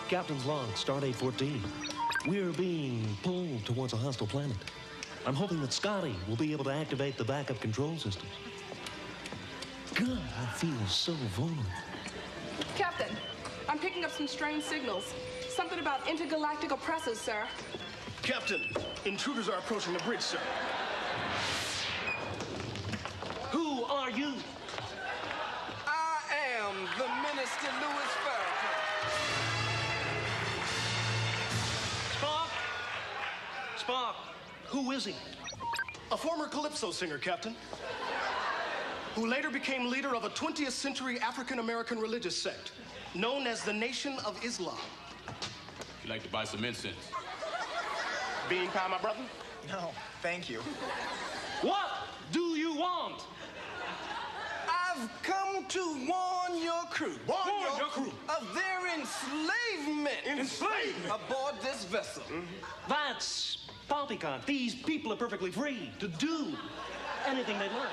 Captain's log, Stardate 14. We're being pulled towards a hostile planet. I'm hoping that Scotty will be able to activate the backup control systems. God, I feel so vulnerable. Captain, I'm picking up some strange signals. Something about intergalactic oppressors, sir. Captain, intruders are approaching the bridge, sir. Who are you? I am the Minister Louis Farrakhan. Spock, who is he? A former Calypso singer, Captain, who later became leader of a 20th century African-American religious sect known as the Nation of Islam. You like to buy some incense? Bean pie, my brother? No, thank you. What do you want? I've come to warn your crew. Warn your crew. Of their enslavement. Enslavement? Aboard this vessel. That's poppycock. These people are perfectly free to do anything they like.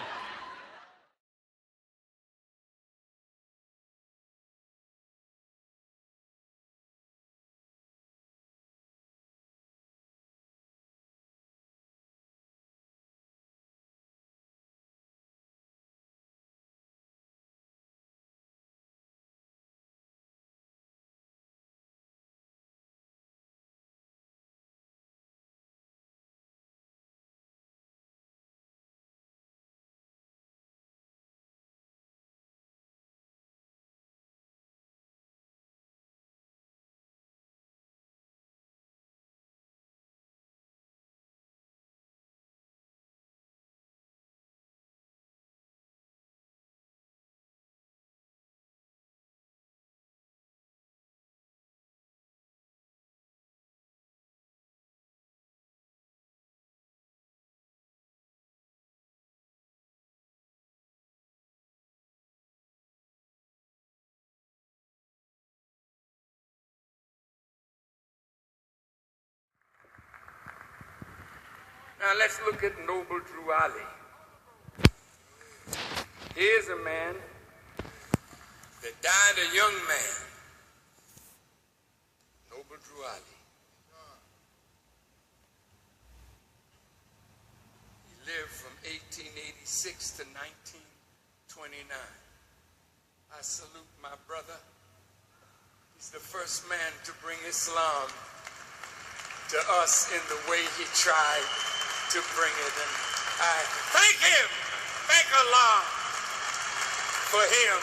Now let's look at Noble Drew Ali. Here's a man that died a young man. Noble Drew Ali. He lived from 1886 to 1929. I salute my brother. He's the first man to bring Islam to us in the way he tried to bring it, and I thank him, thank Allah for him.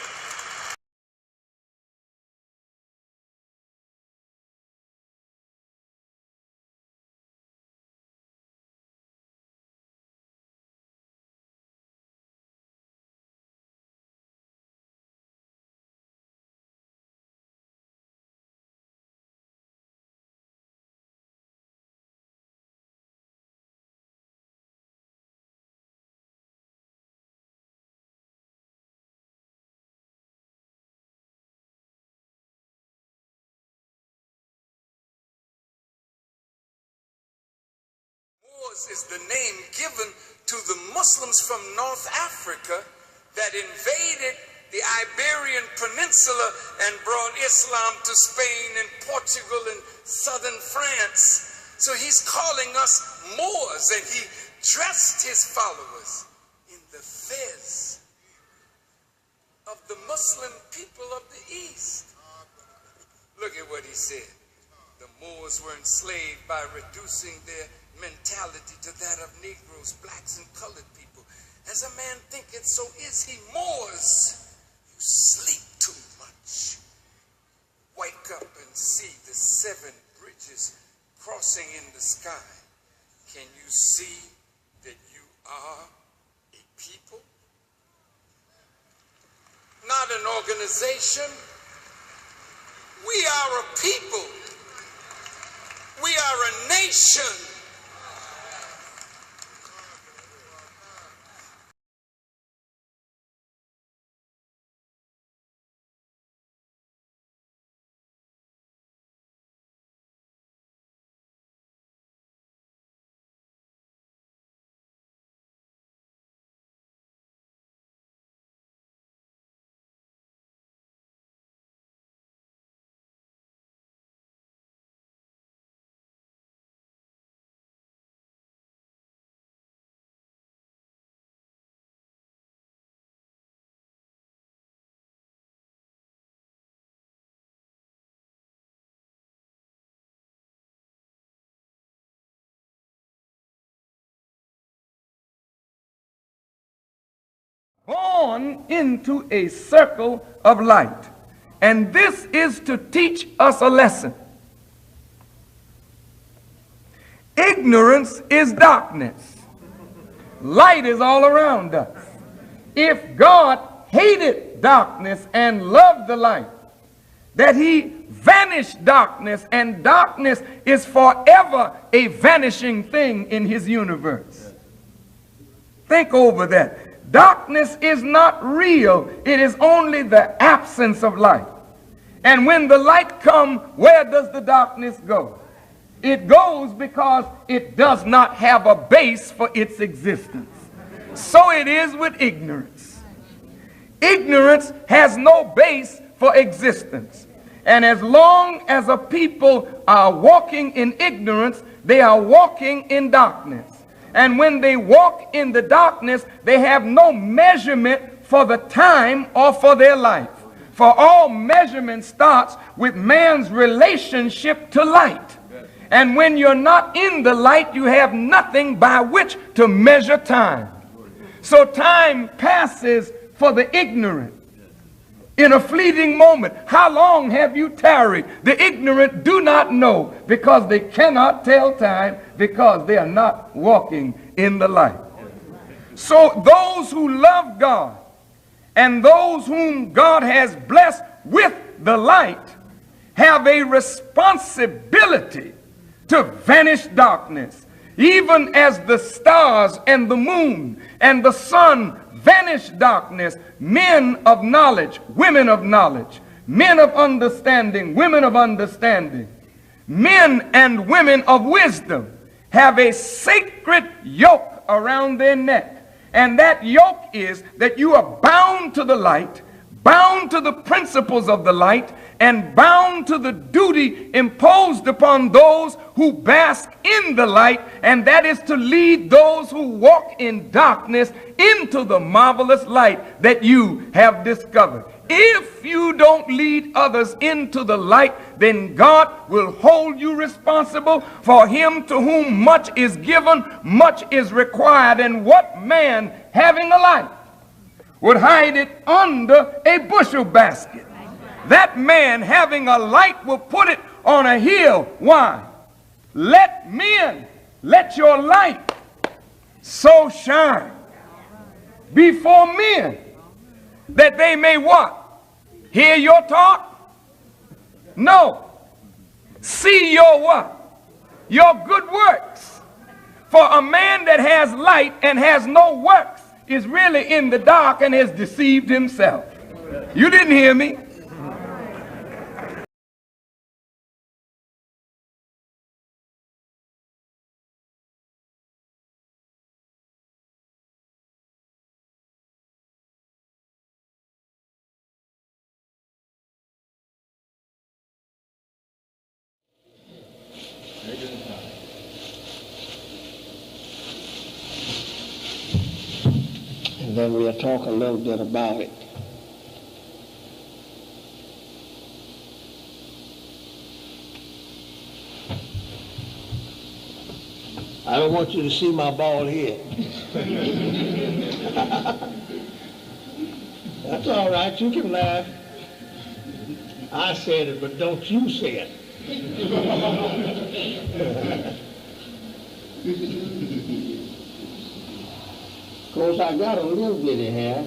Moors is the name given to the Muslims from North Africa that invaded the Iberian Peninsula and brought Islam to Spain and Portugal and southern France. So he's calling us Moors, and he dressed his followers in the fez of the Muslim people of the East. Look at what he said. The Moors were enslaved by reducing their mentality to that of Negroes, blacks, and colored people. As a man thinketh, so is he. Moors, you sleep too much. Wake up and see the 7 bridges crossing in the sky. Can you see that you are a people? Not an organization. We are a people. We are a nation. drawn into a circle of light. And this is to teach us a lesson. Ignorance is darkness. Light is all around us. If God hated darkness and loved the light, that he vanished darkness, and darkness is forever a vanishing thing in his universe. Think over that. Darkness is not real. It is only the absence of light. And when the light comes, where does the darkness go? It goes because it does not have a base for its existence. So it is with ignorance. Ignorance has no base for existence. And as long as a people are walking in ignorance, they are walking in darkness. And when they walk in the darkness, they have no measurement for the time or for their life. For all measurement starts with man's relationship to light. And when you're not in the light, you have nothing by which to measure time. So time passes for the ignorant in a fleeting moment. How long have you tarried? The ignorant do not know, because they cannot tell time, because they are not walking in the light. So those who love God and those whom God has blessed with the light have a responsibility to vanish darkness, even as the stars and the moon and the sun vanish darkness. Men of knowledge, women of knowledge, men of understanding, women of understanding, men and women of wisdom have a sacred yoke around their neck. And that yoke is that you are bound to the light, bound to the principles of the light, and bound to the duty imposed upon those who bask in the light, and that is to lead those who walk in darkness into the marvelous light that you have discovered. If you don't lead others into the light, then God will hold you responsible. For him to whom much is given, much is required. And what man having a light would hide it under a bushel basket? That man having a light will put it on a hill. Why? Let your light so shine before men that they may what? Hear your talk? No. See your what? Your good works. For a man that has light and has no works is really in the dark and has deceived himself. You didn't hear me. And then we'll talk a little bit about it. I don't want you to see my bald head. That's all right, you can laugh. I said it, but don't you say it. Of course, I got a little bit of hair.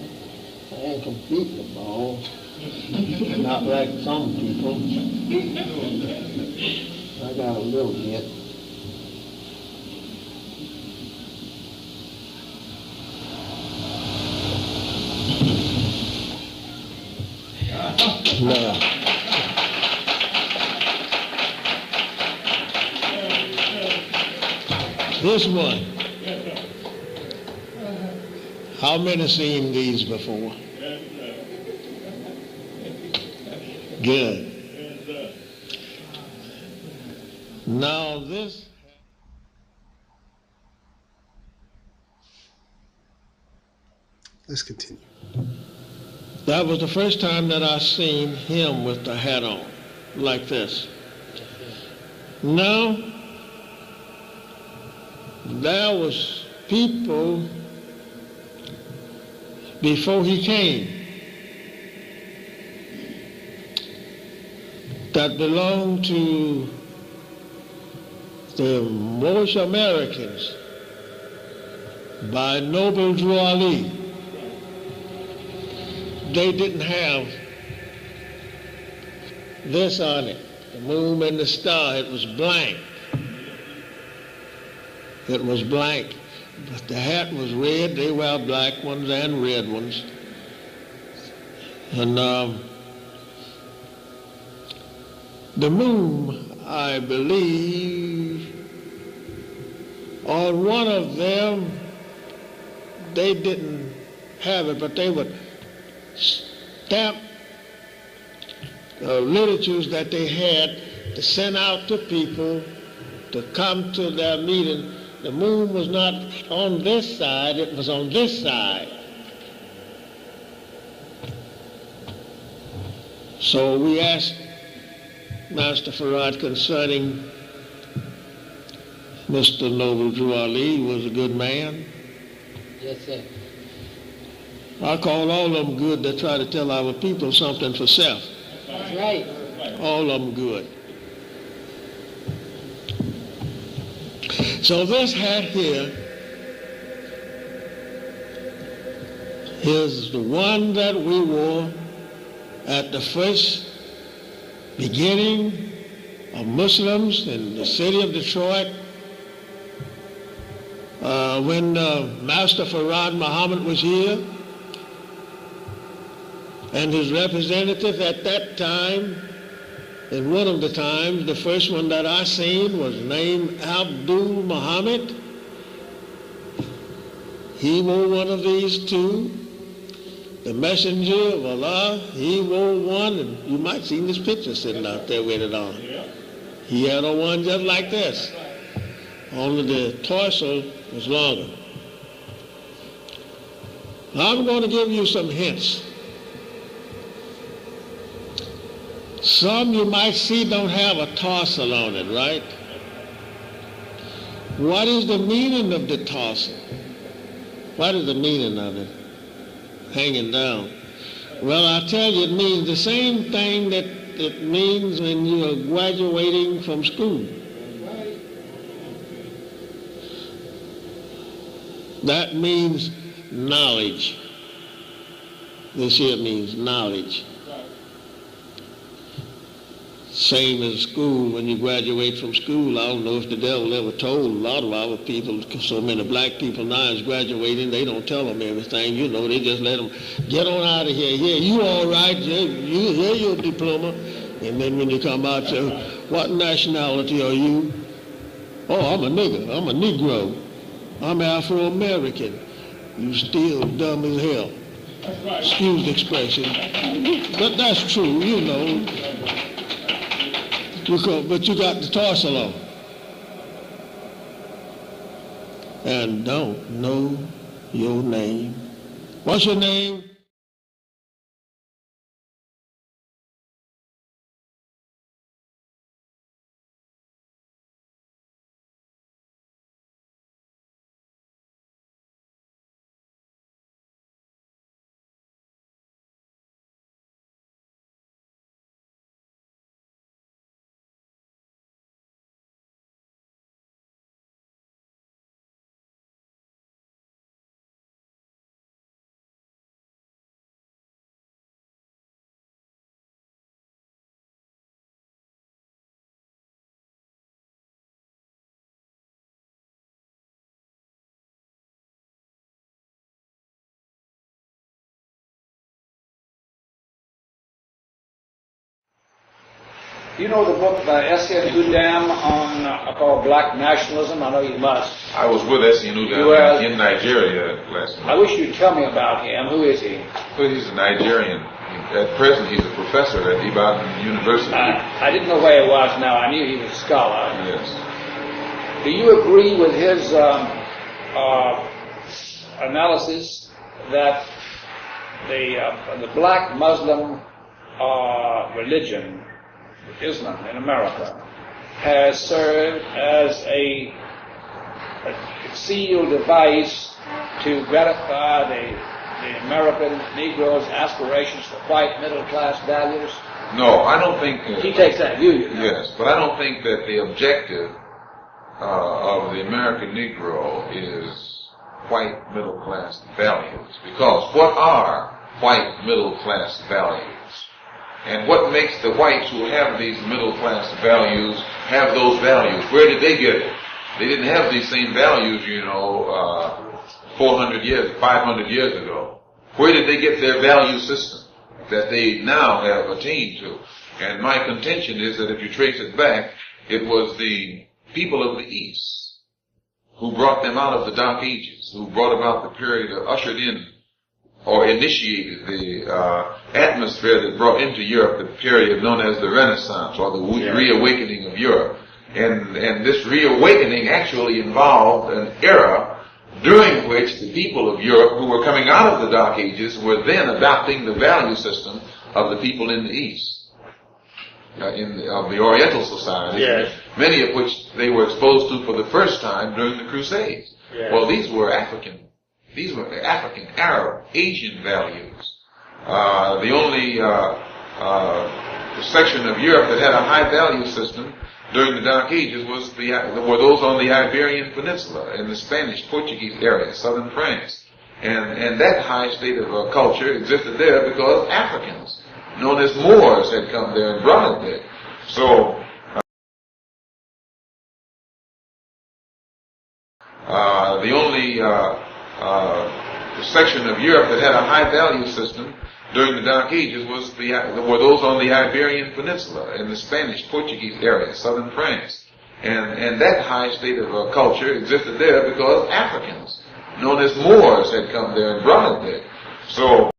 I ain't completely bald. Not like some people. I got a little bit. No. This one. How many seen these before? Good. Now this. Let's continue. That was the first time that I seen him with the hat on, like this. Now, there was people before he came that belonged to the Moorish Americans by WWlll. They didn't have this on it, the moon and the star. It was blank. It was blank. But the hat was red. They wear black ones and red ones. And the moon, I believe, on one of them, they didn't have it, but they would stamp literatures that they had to send out to people to come to their meeting. The moon was not on this side, it was on this side. So we asked Master Farad concerning Mr. WWlll. He was a good man. Yes, sir. I call all of them good that try to tell our people something for self. That's right. All of them good. So this hat here is the one that we wore at the first beginning of Muslims in the city of Detroit when Master Farad Muhammad was here, and his representative at that time, and one of the times, the first one that I seen was named Abdul Muhammad. He wore one of these too. The messenger of Allah, he wore one, and you might see this picture sitting out there with it on. He had on one just like this, only the torso was longer. I'm going to give you some hints. Some you might see don't have a tarsal on it, right? What is the meaning of the tarsal? What is the meaning of it? Hanging down. Well, I tell you, it means the same thing that it means when you are graduating from school. That means knowledge. This here means knowledge. Same as school, when you graduate from school. I don't know if the devil ever told a lot of our people, so many black people now is graduating, they don't tell them everything, you know, they just let them get on out of here. Yeah, you all right, here's your diploma. And then when you come out, say, what nationality are you? Oh, I'm a nigger, I'm a Negro. I'm Afro-American. You still dumb as hell. Excuse the expression. But that's true, you know. But you got the tarsal on. And don't know your name. What's your name? You know the book by S.N. Udam on called Black Nationalism? I know you must. I was with S.N. Udam in Nigeria last month. I wish you'd tell me about him. Who is he? Well, he's a Nigerian. At present, he's a professor at Ibadan University. I didn't know where he was now. I knew he was a scholar. Yes. Do you agree with his analysis that the black Muslim religion, Islam in America, has served as a concealed device to gratify the the American Negro's aspirations for white middle-class values? No, I don't think... he takes that view, you know. Yes, but I don't think that the objective of the American Negro is white middle-class values. Because what are white middle-class values? And what makes the whites who have these middle-class values have those values? Where did they get it? They didn't have these same values, 400 years, 500 years ago. Where did they get their value system that they now have attained to? And my contention is that if you trace it back, it was the people of the East who brought them out of the Dark Ages, who brought about the period of ushered in or initiated the atmosphere that brought into Europe the period known as the Renaissance or the reawakening of Europe. And this reawakening actually involved an era during which the people of Europe who were coming out of the Dark Ages were then adopting the value system of the people in the East, of the Oriental society, many of which they were exposed to for the first time during the Crusades. Well, these were African, Arab, Asian values. The only section of Europe that had a high value system during the Dark Ages were those on the Iberian Peninsula in the Spanish, Portuguese area, southern France. And that high state of culture existed there because Africans, known as Moors, had come there and brought it there. So, the only section of Europe that had a high value system during the Dark Ages were those on the Iberian Peninsula in the Spanish, Portuguese area, southern France. And that high state of culture existed there because Africans, known as Moors, had come there and brought it there. So